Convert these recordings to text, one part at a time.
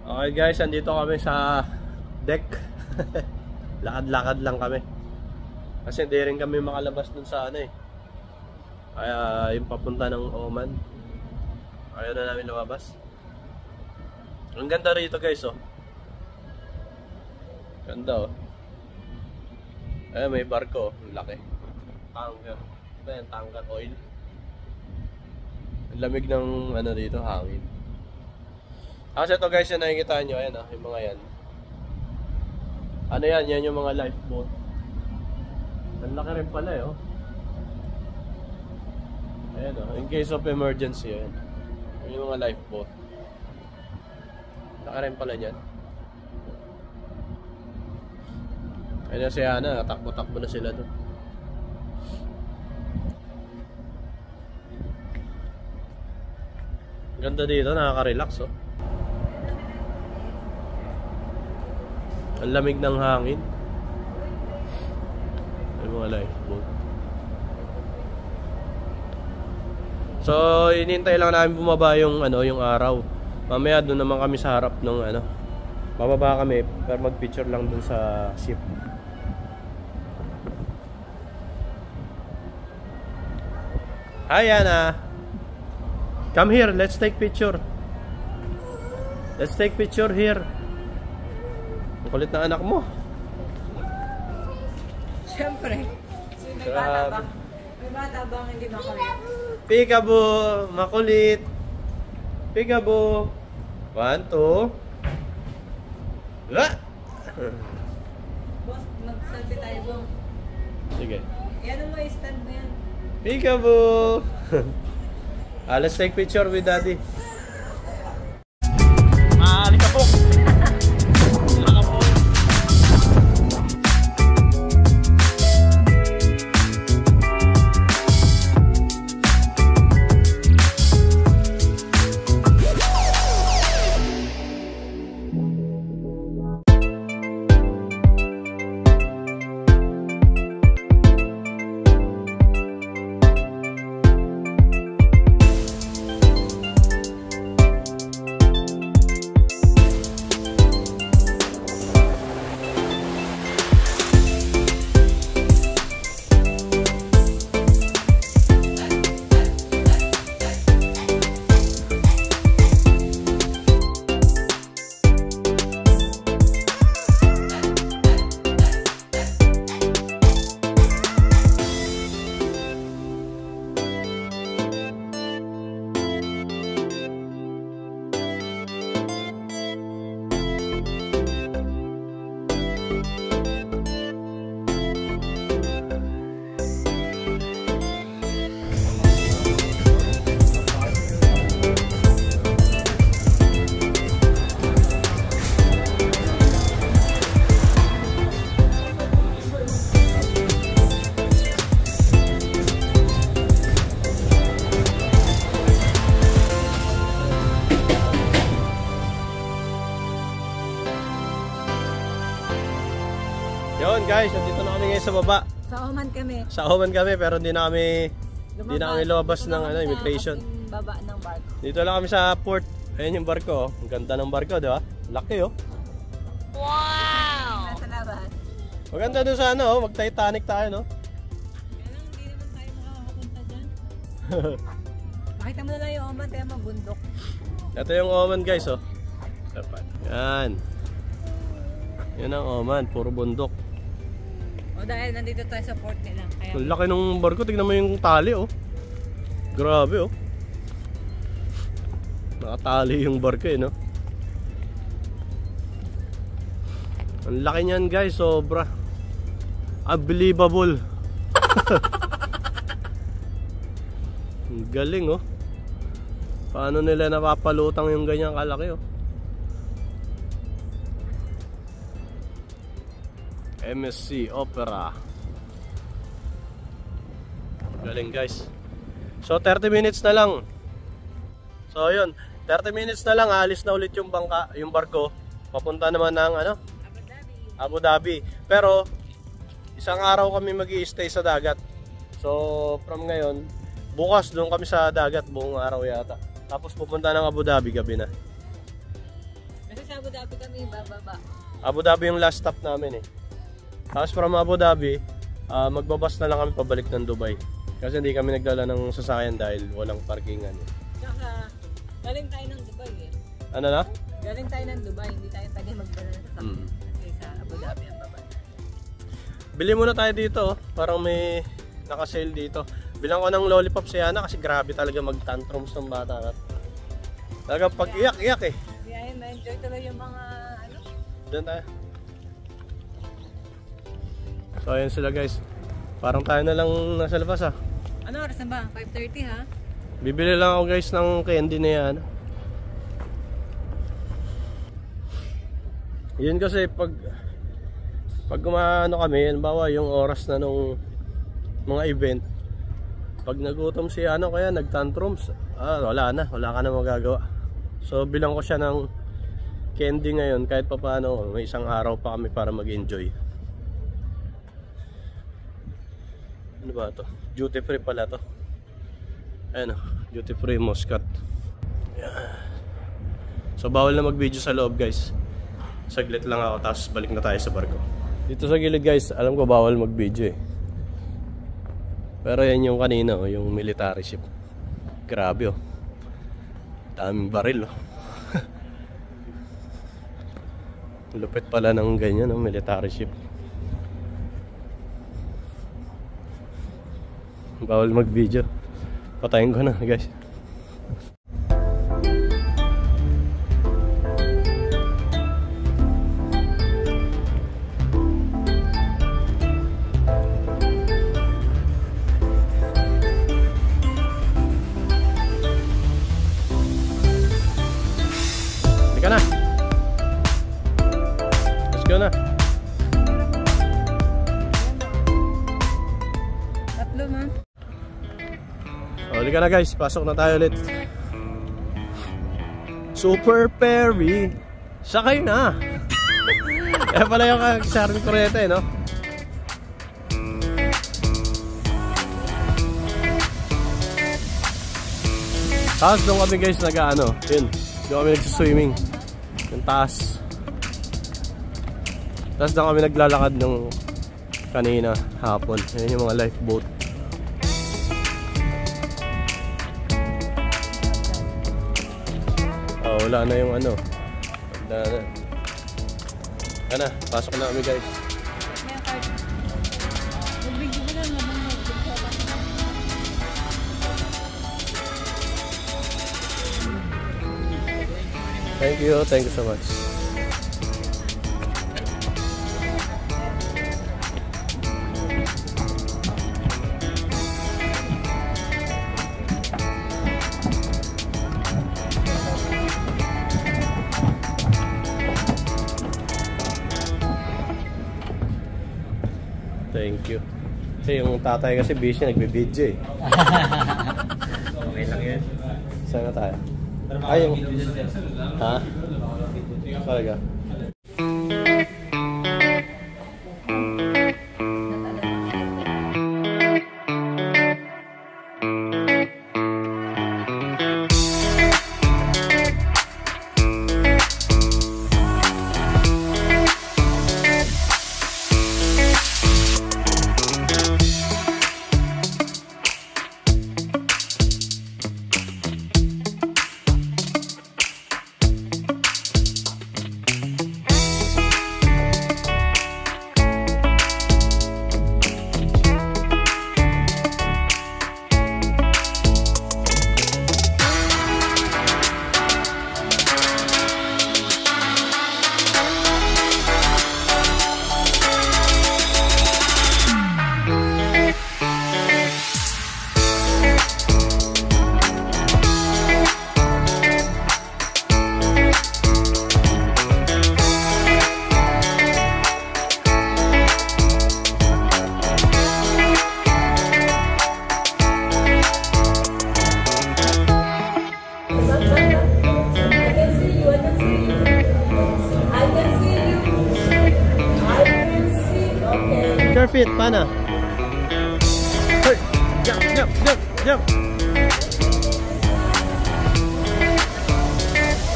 Okay guys, andito kami sa deck. Lakad-lakad lang kami. Kasi hindi rin kami makalabas dun sa ano eh. Kaya yung papunta ng Oman. Ayaw na namin lumabas. Ang ganda rito guys oh. Ganda oh. Ay, may barko oh. Ang laki. Tanker. Ito yan, tanker oil. Ang lamig ng ano dito, hangin. Kasi ito guys, yung nakikita nyo, ayan yung mga yan. Ano yan? Yan yung mga lifeboat. Ang laki rin pala eh, oh. Ayan oh, in case of emergency, ayan. Yan yung mga lifeboat. Laki rin pala yan. Ayan na si Ana, takbo-takbo na sila doon. Ganda dito, nakaka-relax oh. Ang lamig ng hangin. Ay mga lifeboat. So, inintay lang namin bumaba yung ano, yung araw. Mamaya doon naman kami sa harap ng ano. Bababa kami para mag-picture lang doon sa ship. Hi Ana. Come here, let's take picture. Let's take picture here. Ang kulit na anak mo. Siyempre. May bata bang? May bata bang hindi makulit? Peekaboo, makulit. Peekaboo. 1, 2. Boss, mag-selfie tayo bang? Sige. Yan mo i-stand mo yan. Peekaboo. Let's take picture with daddy. Halika po. Yun guys, dito na kami ngayon sa baba. Sa Oman kami. Sa Oman kami pero hindi na kami lumabas ng ano, immigration. Baba ng barko. Dito lang kami sa port. Ayun yung barko, oh. Ang ganda ng barko, di ba? Laki oh. Wow! Nasa labas. Maganda doon sa ano, oh. Mag-Titanic tayo, no? Kaya lang, hindi naman tayo makakapunta dyan. Makita mo na lang yung Oman, kaya mabundok. Ito yung Oman guys, oh. Yan. Yan ang Oman, puro bundok. O dahil nandito tayo sa port nila. Kaya... Ang laki ng barko, tignan mo yung tali oh. Grabe oh. Nakatali yung barko eh no. Ang laki niyan guys, sobra. Unbelievable. Ang galing oh. Paano nila napapalutang yung ganyang kalaki oh. MSC Opera. Galing guys. So 30 minutes na lang. So yun, 30 minutes na lang alis na ulit yung bangka, yung barko. Papunta naman ng ano? Abu Dhabi. Pero isang araw kami mag-i-stay sa dagat. So from ngayon, bukas doon kami sa dagat buong araw yata. Tapos pupunta ng Abu Dhabi gabi na. Kasi sa Abu Dhabi kami bababa. Abu Dhabi yung last stop namin eh. Tapos from Abu Dhabi, magbabas na lang kami pabalik ng Dubai. Kasi hindi kami nagdala ng sasakyan dahil walang parkingan eh. Tsaka, galing tayo ng Dubai eh. Ano na? Galing tayo ng Dubai, hindi tayo pwede magdala ng sasakyan. Kasi sa Abu Dhabi ang baba. Bili muna tayo dito, parang may naka-sale dito. Bilang ko ng lollipop si Ana kasi grabe talaga mag-tantrums ng bata na. Talaga pag iyak-iyak eh. Kaya na-enjoy tuloy yung mga ano. Diyan tayo. So ayan sila guys. Parang tayo na lang nasa labas ah. Ano oras na ba? 5:30 ha? Bibili lang ako guys ng candy na yan. Yun kasi pag gumano kami, halimbawa yung oras na nung mga event, pag nagutom si ano kaya nagtantrums, wala ka na magagawa. So bilang ko siya ng candy ngayon kahit pa paano, may isang araw pa kami para mag-enjoy. Ano ba to? Duty free pala to. Ayan o, duty free Muscat. So bawal na mag-video sa loob guys. Saglit lang ako tapos balik na tayo sa barko. Dito sa gilid guys, alam ko bawal mag-video eh. Pero yan yung kanina oh, yung military ship. Grabe oh. Daming baril oh. Lupit pala ng ganyan oh, military ship. Bawal mag-video. Patayin ko na guys. Halika na. Let's go na. Tatlo man. Halika na guys, pasok na tayo ulit. Super Perry, sakay na. Kaya pala yung Charlie Correta eh, no? Tapos doon kami guys nag-ano, yun, doon kami nagsiswimming yung taas. Tapos doon kami naglalakad nung kanina hapon. Yun yung mga lifeboat. Wala na yung ano. Wala na. Yan na, pasok na kami guys. Thank you so much. Thank you. Kasi yung tatay kasi busy, nagbe-video eh. Okay lang yan. Saan na tayo? Ay, yung... Ha? Talaga? Your feet, paano? Hey, jump, jump, jump, jump.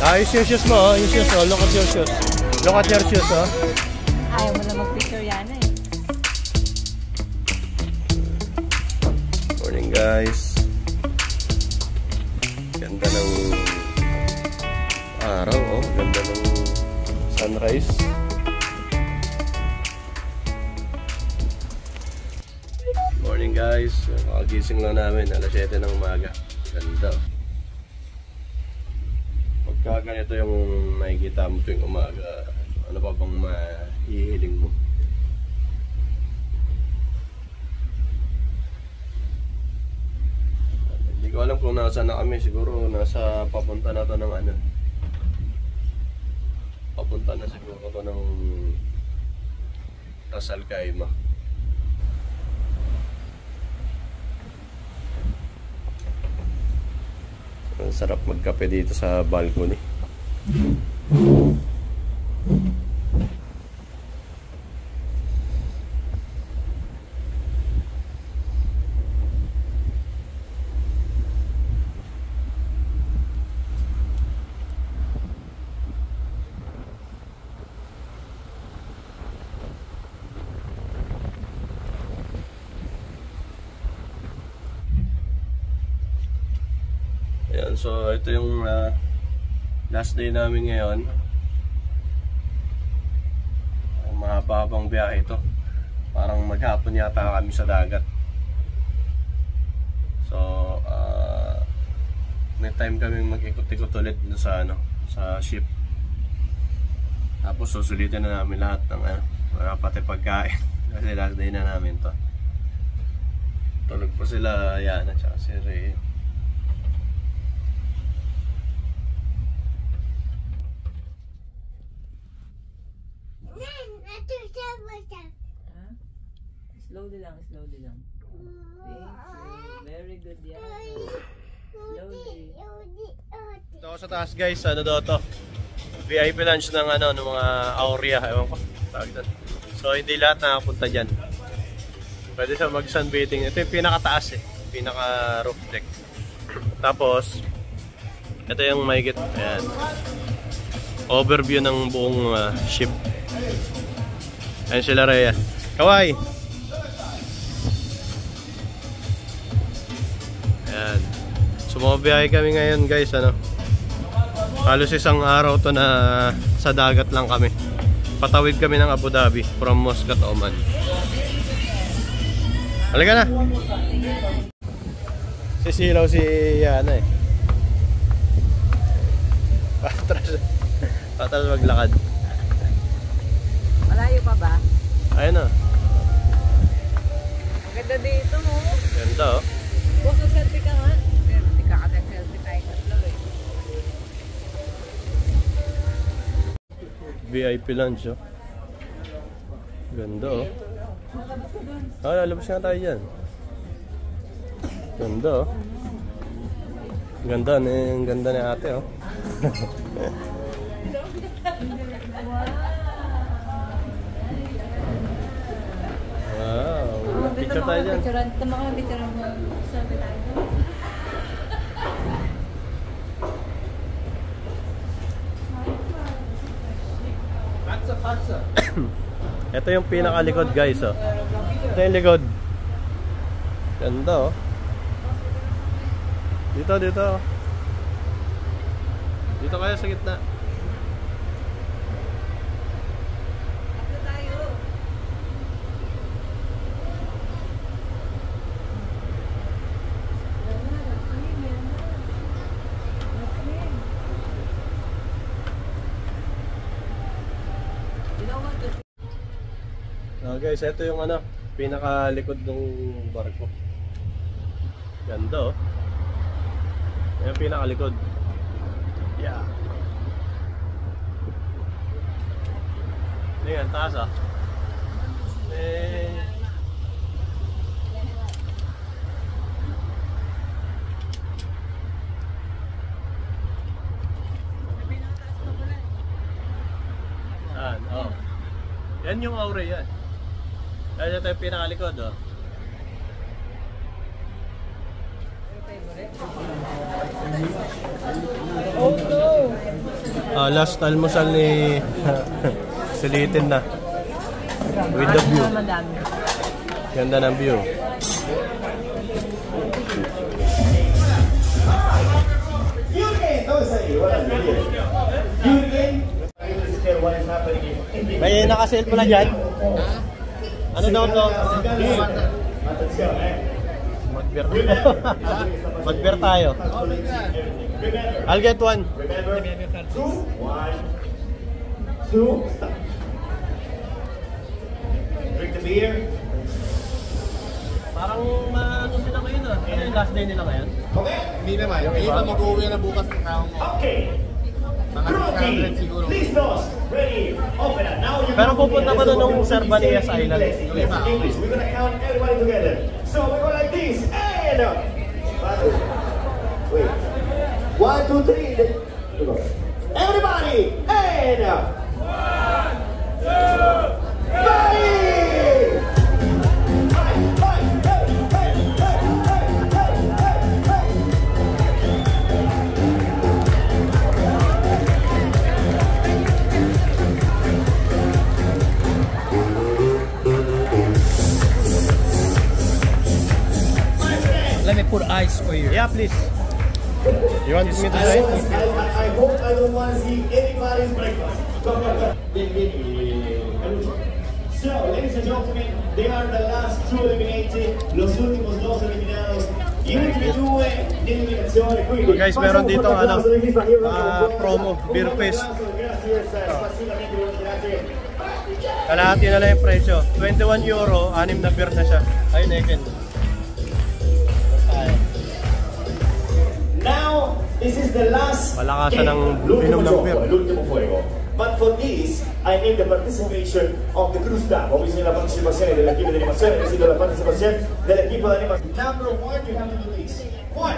Yung shoes mo, oh. Yung shoes, oh. Look at your shoes. Look at your shoes, oh. Ayaw mo na mag-picture yan eh. Morning, guys. Ganda ng araw, oh. Ganda ng sunrise. Morning, guys. Makagising lang namin. Alas 7 ng umaga. Ganda. Pagka ganito yung makikita mo tuwing umaga, ano pa bang mahihiling mo? Hindi ko alam kung nasa na kami. Siguro nasa papunta na to ng ano. Papunta na siguro to ng Ras Al Khaimah. Ang sarap magkape dito sa balcony. Ayan, so ito yung last day namin ngayon. Mahaba-habang biyahe ito. Parang maghapon yata kami sa dagat. So may time kami mag-ikot-ikot ulit sa sa ship. Tapos susulitin na namin lahat ng pati pagkain. Kasi last day na namin to. Tulog pa sila yan at saka si Ray. Slowly lang, slowly lang. Thank you. Very good yan. Slowly. Ito ako sa taas, guys. Ano daw to? VIP lunch ng ng mga Aurea. Ewan ko. Tawag doon. So hindi lahat nakapunta dyan. Pwede sa mag sunbathing. Ito yung pinakataas pinaka roof deck. Tapos ito yung mahigit. Ayan. Overview ng buong ship. Ayan sila Rhea. Kawai! Ayan. Sumabiyahe kami ngayon, guys. Halos isang araw to na sa dagat lang kami. Patawid kami ng Abu Dhabi from Muscat, Oman. Halika na! Sisilaw si Yana Patras maglakad. Malayo pa ba? Ayun na. Maganda dito mo. Ganda Boss, selfie ka nga. Hindi ka selfie tayo tatlo VIP lunch Ganda lalabas nga tayo dyan. Ganda Ganda ni ate Wow, picture tayo dyan. Ito mga picture mo. Sabi tayo. Ito yung pinakalikod, guys. Ito yung likod. Ganda Dito kayo sa gitna. Guys, ito yung pinakalikod ng barko. Ganda yung pinakalikod. Yeah. Ayan, taas Yan yung Aurea yan. Dahil ito yung pinakalikod Oh no! Last almusal ni Sulitin na. With the view. Ganda ng view. May naka-sale pala dyan? Ano daw to? Mag-beer tayo. Mag-beer tayo. I'll get one. Drink the beer. Parang ano sila ngayon ah. Ano yung last day nila ngayon? Okay. Hindi naman. Hindi pa mag-uwi na bukas ng tao mo. Okay. Mga 600 siguro. Listos. Ready. Open up. Now you Pero pupunta pa doon ng Cervantes Island. English. We're gonna count everybody together. So we go like this. And wait. 1, 2, 3. Go. Everybody. And 1, 2, 3. Let me put ice for you. Yeah, please. You want me to try? I hope I don't want to see anybody's breakfast. So, ladies and gentlemen, they are the last two eliminated. Los últimos dos eliminados. Y ultime due di eliminazione. Quindi, Guys, meron dito promo, beer fest. Kalahati na lang yung presyo. 21 euro, 6 na beer na siya. Ayun, Eken. Now, this is the last Malakasan ng l'ultimo inom ng gioco, beer. l'ultimo fuego. But for this, I need the participation of the crew staff. Ho bisogno della partecipazione dell'equipe di animazione, ho bisogno della partecipazione dell'equipe di animazione. Number 1, you have to do this. 1.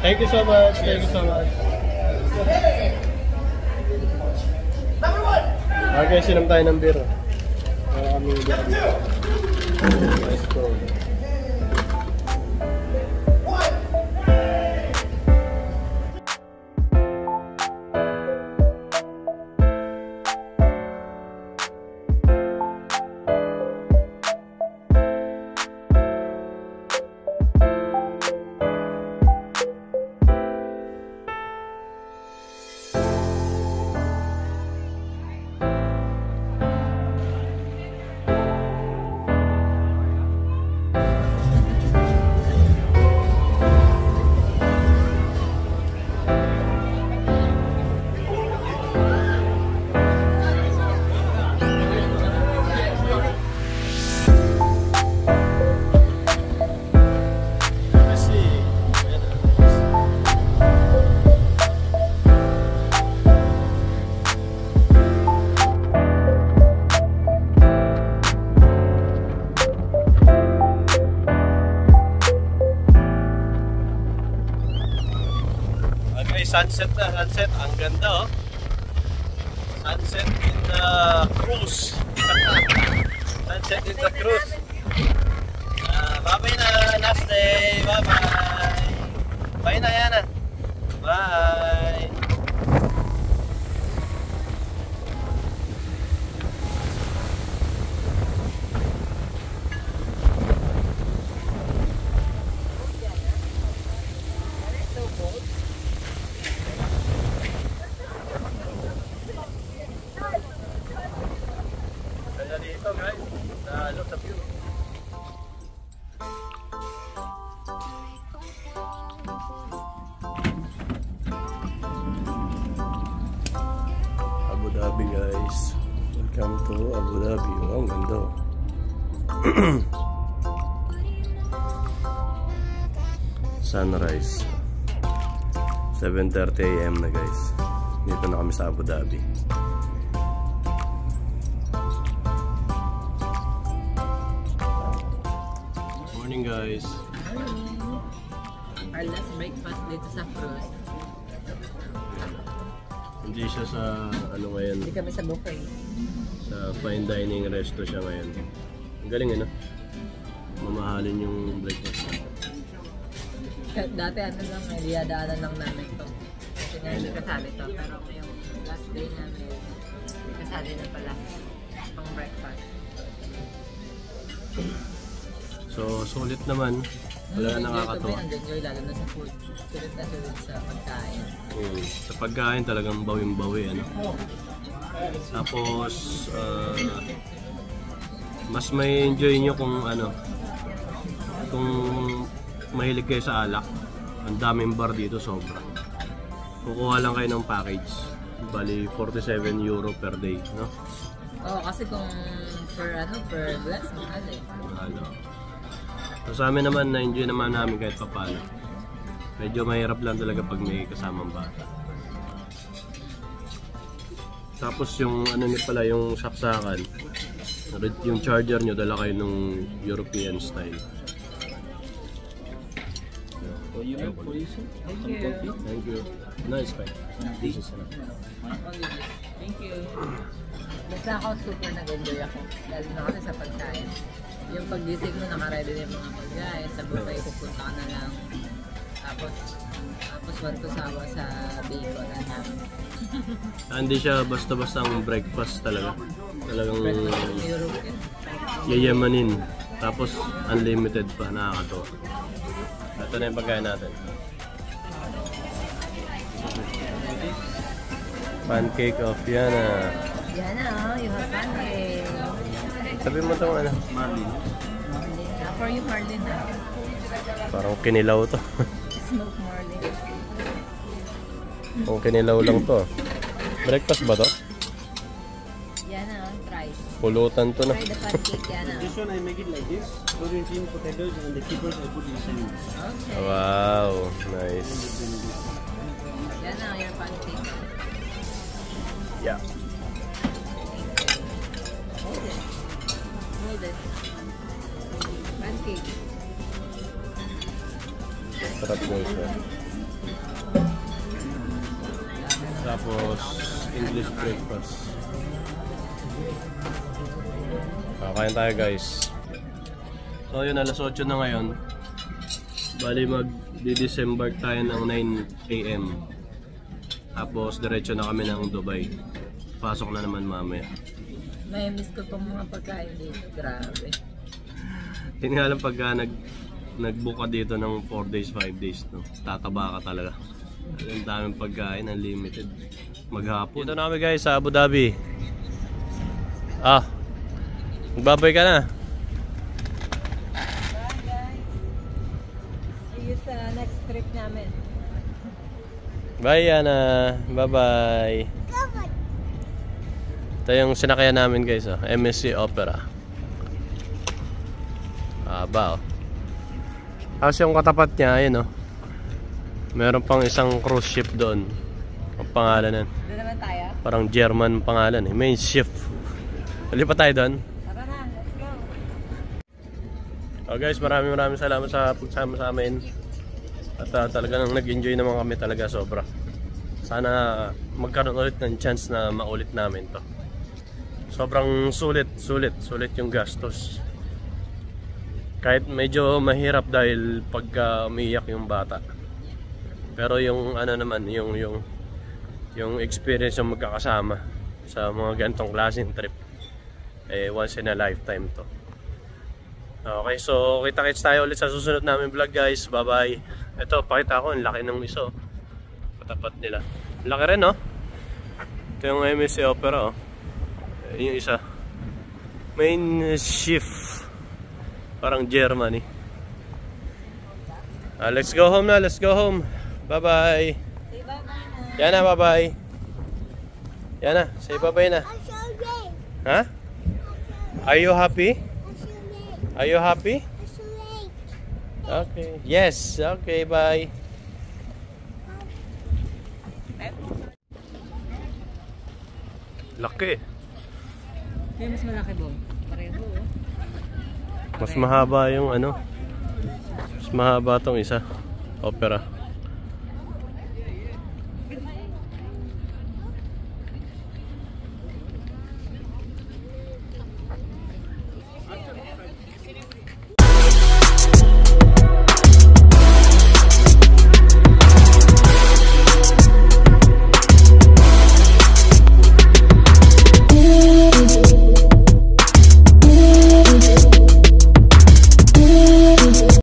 Thank you so much. Thank you so much. Number 1. Okay, sinom tayo ng beer. Number 2. Let's go. Sunset na, sunset. Ang ganda oh. Sunset in the cruise. Sunset in the cruise. Bye-bye na, last day. Bye-bye. Bye na, Yana. Bye. Dito guys, look at the view. Abu Dhabi guys, welcome to Abu Dhabi. Oh, ang ganda. Sunrise 7:30 AM na guys. Dito na kami sa Abu Dhabi. Morning guys. Our last breakfast dito sa cruise. Hindi siya sa ano ngayon, Hindi kami sa buffet. sa fine dining resto siya ngayon. Ang galing ano? Mamahalin yung breakfast. Dati ano lang, may diyadaanan lang namin to. Kasi nga hindi kasali to. Pero ngayong last day namin, may kasali na pala. Pang breakfast. So, sulit naman. Wala nakakatawa. Enjoy lalo na sa food. Sulit na sulit sa pagkain. Sa pagkain talagang bawing-bawi, ano. Tapos, mas may enjoy nyo kung ano, kung mahilig kayo sa alak. Ang daming bar dito, sobra. Kukuha lang kayo ng package. Bali, 47 euro per day, no? Oo, kasi kung per glass, mahal eh. Ano. So, sa amin naman, na-enjoy naman namin kahit papano. Medyo mahirap lang talaga pag may kasamang bata. Tapos yung ano niyo pala, yung saksakan, yung charger nyo, dala kayo nung European style. Thank you. Thank you. Nice fight. This is enough. Thank you. Basta ako super nag-enjoy ako. Lalo na kasi sa pagkain. Yung pag-gising mo, nakaready na yung mga pagkain. Sa buffet, pupunta ka na lang. Tapos wanto sawa sa bacon. Hindi siya basta-basta ang breakfast talaga. Talagang European. yayamanin. Tapos unlimited pa, nakakatawa. Ito na yung pagkain natin. Pancake of Yana. Yana, you have pancake. Sabi mo itong ano? Marlin. For you, Marlin. Parang kinilaw to. Smoke Marlin. Kung kinilaw lang to. Breakfast ba to? Yana, try. Pulutan to na. Try the pancake, Yana. This one I make it like this. Frozen green potatoes and the keepers I put inside. Okay. Wow, nice. Yana, your pancake. Yeah. Hold it. Hold it. Pancake. Sarap mo siya. Tapos, English breakfast. Kakain tayo guys. So yun, alas 8 na ngayon. Bali mag-disembark tayo ng 9 AM. Tapos diretso na kami ng Dubai. Pasok na naman mamaya. May miss ko pang mga pagkain dito. Grabe. Yun nga lang pagka nag-book ka dito ng 4 days, 5 days, no? Tataba ka talaga. Ang daming pagkain, unlimited. Maghapon. Dito na kami guys sa Abu Dhabi. Magbabay ka na. Bye guys. See you sa next trip namin. Bye Yana. Bye-bye. Ito yung sinakyan namin guys, MSC Opera. Aba, Tapos yung katapat niya, ayun meron pang isang cruise ship doon. Ang pangalan nun. Doon naman tayo. Parang German pangalan Main ship. Lipat tayo doon. Tara na, let's go. Guys, maraming salamat sa pagsama sa amin. At talagang nag-enjoy naman kami talaga sobra. Sana magkaroon ulit ng chance na maulit namin to. Sobrang sulit yung gastos. Kahit medyo mahirap dahil pagka umiiyak yung bata. Pero yung ano naman, yung experience yung magkakasama sa mga ganitong klaseng trip, once in a lifetime to. Okay, so kita-kits tayo ulit sa susunod namin vlog guys. Bye bye. Ito, pakita ko, ang laki ng iso. Katapat nila. Laki rin Ito yung MSC Opera yung isa. Main shift. Parang Germany. Let's go home na, let's go home. Bye bye. Say bye-bye na. Yana, bye bye. Yana, say bye bye na. Huh? Are you happy? Are you happy? Okay. Yes. Okay. Bye. Laki. Kaya mas malaki ba? Pareho. Mas mahaba yung ano. Mas mahaba tong isa. Opera.